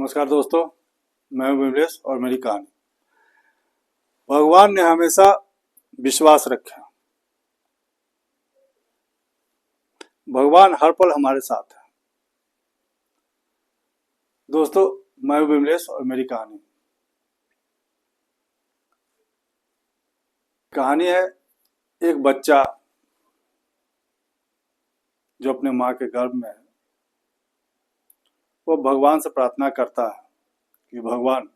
नमस्कार दोस्तों, मैं हूं विमलेश और मेरी कहानी। भगवान ने हमेशा विश्वास रखा। भगवान हर पल हमारे साथ है। दोस्तों, मैं हूं विमलेश और मेरी कहानी। कहानी है एक बच्चा जो अपने माँ के गर्भ में है। वो भगवान से प्रार्थना करता है कि भगवान,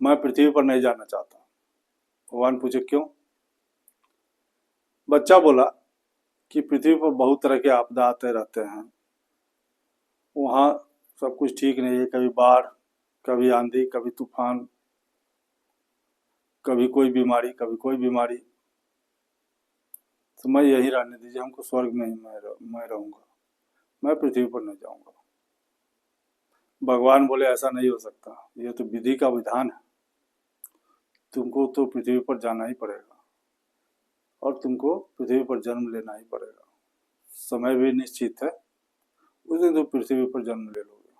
मैं पृथ्वी पर नहीं जाना चाहता। भगवान पूछे क्यों? बच्चा बोला कि पृथ्वी पर बहुत तरह के आपदा आते रहते हैं, वहाँ सब कुछ ठीक नहीं है। कभी बाढ़, कभी आंधी, कभी तूफान, कभी कोई बीमारी, कभी कोई बीमारी। तो मैं यहीं रहने दीजिए, हमको स्वर्ग में ही मैं रहूंगा, मैं पृथ्वी पर नहीं जाऊंगा। भगवान बोले ऐसा नहीं हो सकता, ये तो विधि का विधान है। तुमको तो पृथ्वी पर जाना ही पड़ेगा और तुमको पृथ्वी पर जन्म लेना ही पड़ेगा। समय भी निश्चित है, उस दिन तुम पृथ्वी पर जन्म ले लोगे।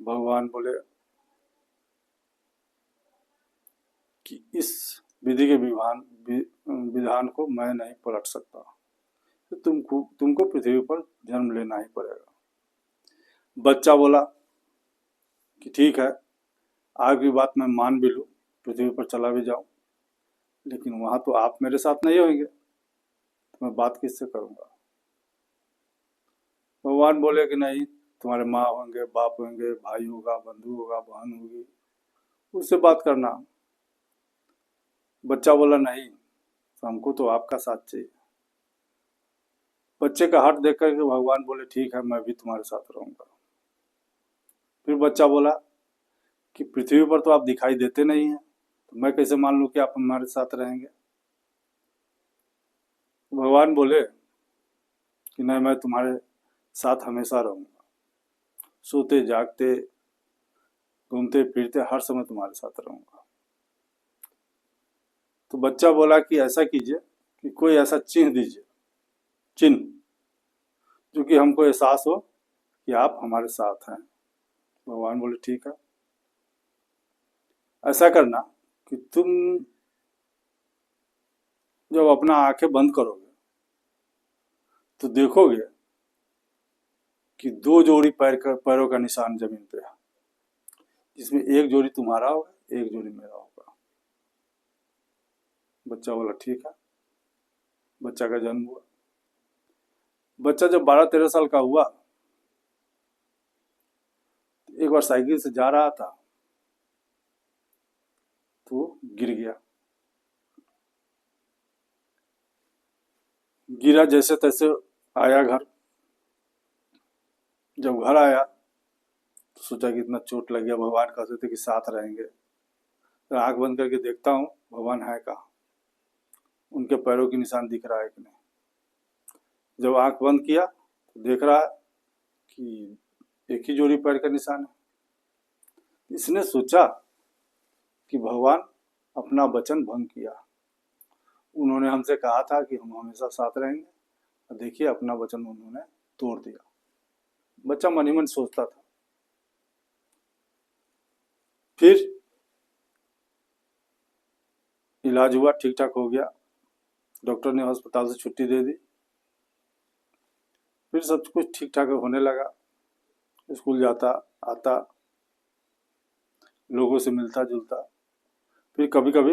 भगवान बोले कि इस विधि के विधान को मैं नहीं पलट सकता, तो तुमको पृथ्वी पर जन्म लेना ही पड़ेगा। बच्चा बोला कि ठीक है, आपकी बात मैं मान भी लूँ, पृथ्वी पर चला भी जाऊं, लेकिन वहां तो आप मेरे साथ नहीं होंगे, तो मैं बात किससे करूंगा? भगवान बोले कि नहीं, तुम्हारे माँ होंगे, बाप होंगे, भाई होगा, बंधु होगा, बहन होगी, उससे बात करना। बच्चा बोला नहीं, हमको तो आपका साथ चाहिए। बच्चे का हाथ देख करके भगवान बोले ठीक है, मैं भी तुम्हारे साथ रहूंगा। फिर बच्चा बोला कि पृथ्वी पर तो आप दिखाई देते नहीं हैं, तो मैं कैसे मान लूं कि आप हमारे साथ रहेंगे? भगवान बोले कि नहीं, मैं तुम्हारे साथ हमेशा रहूंगा, सोते जागते, घूमते फिरते, हर समय तुम्हारे साथ रहूंगा। तो बच्चा बोला कि ऐसा कीजिए कि कोई ऐसा चिन्ह दीजिए, चिन्ह जो कि हमको एहसास हो कि आप हमारे साथ हैं। भगवान बोले ठीक है, ऐसा करना कि तुम जब अपना आंखें बंद करोगे तो देखोगे कि दो जोड़ी पैरों का निशान जमीन पे है, जिसमें एक जोड़ी तुम्हारा होगा, एक जोड़ी मेरा होगा। बच्चा बोला ठीक है। बच्चा का जन्म हुआ। बच्चा जब 12-13 साल का हुआ, एक बार साइकिल से जा रहा था तो गिर गया। गिरा, जैसे तैसे आया घर। जब घर आया तो सोचा कि इतना चोट लग गया, भगवान कहते थे कि साथ रहेंगे। तो आंख बंद करके देखता हूँ, भगवान है कहाँ, उनके पैरों की निशान दिख रहा है कि नहीं। जब आंख बंद किया तो देख रहा है कि एक ही जोड़ी पैर का निशान है। इसने सोचा कि भगवान अपना वचन भंग किया, उन्होंने हमसे कहा था कि हम हमेशा साथ रहेंगे, और देखिए अपना वचन उन्होंने तोड़ दिया। बच्चा मन ही मन सोचता था। फिर इलाज हुआ, ठीक ठाक हो गया, डॉक्टर ने अस्पताल से छुट्टी दे दी। फिर सब कुछ ठीक ठाक होने लगा, स्कूल जाता आता, लोगों से मिलता जुलता। फिर कभी कभी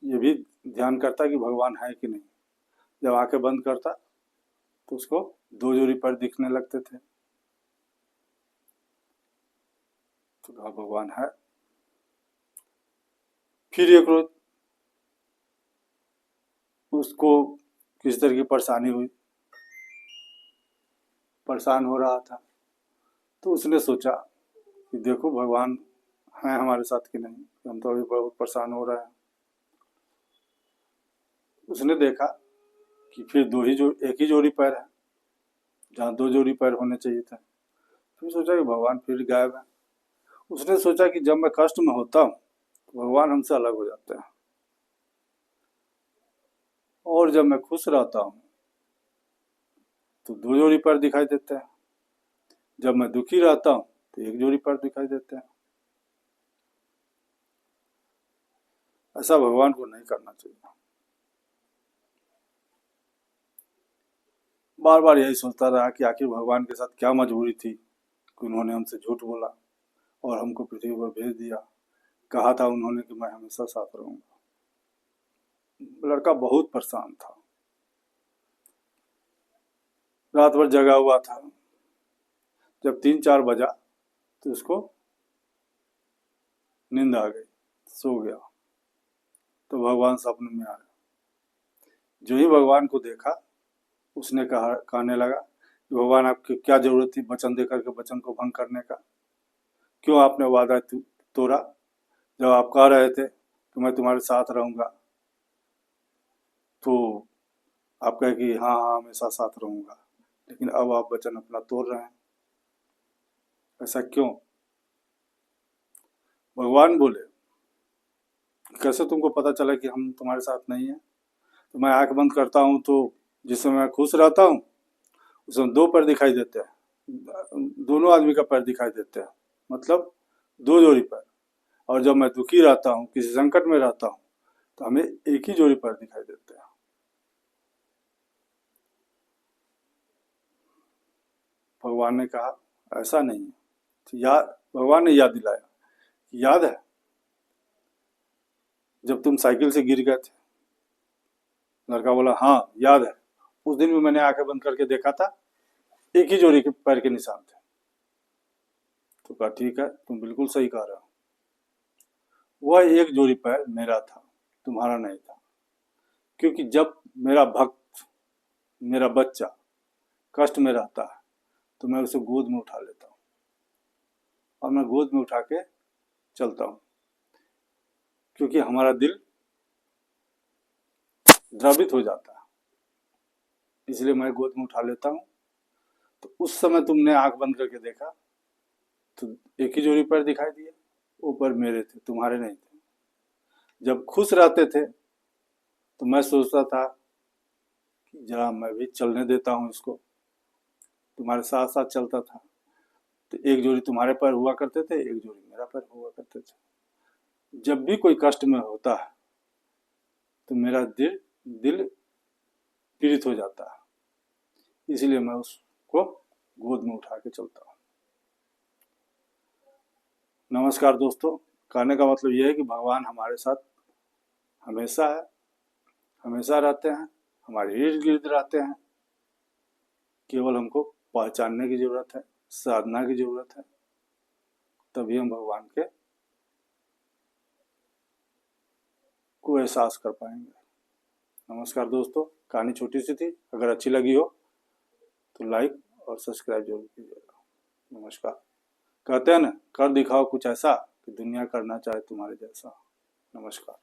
ये भी ध्यान करता कि भगवान है कि नहीं। जब आंखें बंद करता तो उसको दो जोड़ी पैर दिखने लगते थे, तो कहा भगवान है। फिर एक रोज उसको किसी तरह की परेशानी हुई, परेशान हो रहा था। तो उसने सोचा कि देखो भगवान हैं हमारे साथ कि नहीं, हम तो अभी बहुत परेशान हो रहे हैं। उसने देखा कि फिर एक ही जोड़ी पैर है, जहाँ दो जोड़ी पैर होने चाहिए थे। फिर सोचा कि भगवान फिर गायब है। उसने सोचा कि जब मैं कष्ट में होता हूँ तो भगवान हमसे अलग हो जाते हैं, और जब मैं खुश रहता हूँ तो दो जोड़ी पैर दिखाई देते हैं। जब मैं दुखी रहता हूँ तो एक जोड़ी पैर दिखाई देते हैं। ऐसा भगवान को नहीं करना चाहिए। बार बार यही सोचता रहा कि आखिर भगवान के साथ क्या मजबूरी थी कि उन्होंने हमसे झूठ बोला और हमको पृथ्वी पर भेज दिया। कहा था उन्होंने कि मैं हमेशा साथ रहूंगा। लड़का बहुत परेशान था, रात भर जगा हुआ था। जब 3-4 बजा तो उसको नींद आ गई, सो गया। तो भगवान सपने में आया। जो ही भगवान को देखा, उसने कहने लगा कि भगवान आपकी क्या जरूरत थी वचन देकर के वचन को भंग करने का? क्यों आपने वादा तोड़ा? जब आप कह रहे थे कि मैं तुम्हारे साथ रहूंगा, तो आप कहे कि हाँ हाँ हमेशा साथ रहूंगा, लेकिन अब आप वचन अपना तोड़ रहे हैं, ऐसा क्यों? भगवान बोले, कैसे तुमको पता चला कि हम तुम्हारे साथ नहीं है? तो मैं आंख बंद करता हूँ तो जिस समय मैं खुश रहता हूँ उस समय 2 पैर दिखाई देते हैं, दोनों आदमी का पैर दिखाई देते हैं, मतलब 2 जोड़ी पैर। और जब मैं दुखी रहता हूँ, किसी संकट में रहता हूँ, तो हमें एक ही जोड़ी पैर दिखाई देते हैं। भगवान ने कहा ऐसा नहीं है। याद, भगवान ने याद दिलाया, याद है जब तुम साइकिल से गिर गए थे? लड़का बोला हाँ याद है, उस दिन भी मैंने आंखें बंद करके देखा था, एक ही जोड़ी के पैर के निशान थे। तो कहा ठीक है, तुम बिल्कुल सही कह रहे हो, वह एक जोड़ी पैर मेरा था, तुम्हारा नहीं था। क्योंकि जब मेरा भक्त, मेरा बच्चा कष्ट में रहता है तो मैं उसे गोद में उठा लेता हूँ और मैं गोद में उठा के चलता हूँ, क्योंकि हमारा दिल द्रवित हो जाता है, इसलिए मैं गोद में उठा लेता हूँ। तो उस समय तुमने आंख बंद करके देखा तो एक ही जोड़ी पैर दिखाई दिए, वो पैर मेरे थे, तुम्हारे नहीं थे। जब खुश रहते थे तो मैं सोचता था कि जरा मैं भी चलने देता हूँ इसको, तुम्हारे साथ साथ चलता था। तो एक जोड़ी तुम्हारे पैर हुआ करते थे, एक जोड़ी मेरा पैर हुआ करते थे। जब भी कोई कष्ट में होता है तो मेरा दिल पीड़ित हो जाता है, इसलिए मैं उसको गोद में उठा के चलता हूँ। नमस्कार दोस्तों, कहने का मतलब यह है कि भगवान हमारे साथ हमेशा है, हमेशा रहते हैं, हमारे इर्द गिर्द रहते हैं। केवल हमको पहचानने की जरूरत है, साधना की जरूरत है, तभी हम भगवान के को एहसास कर पाएंगे। नमस्कार दोस्तों, कहानी छोटी सी थी, अगर अच्छी लगी हो तो लाइक और सब्सक्राइब जरूर कीजिएगा। नमस्कार। कहते हैं ना, कर दिखाओ कुछ ऐसा कि दुनिया करना चाहे तुम्हारे जैसा। नमस्कार।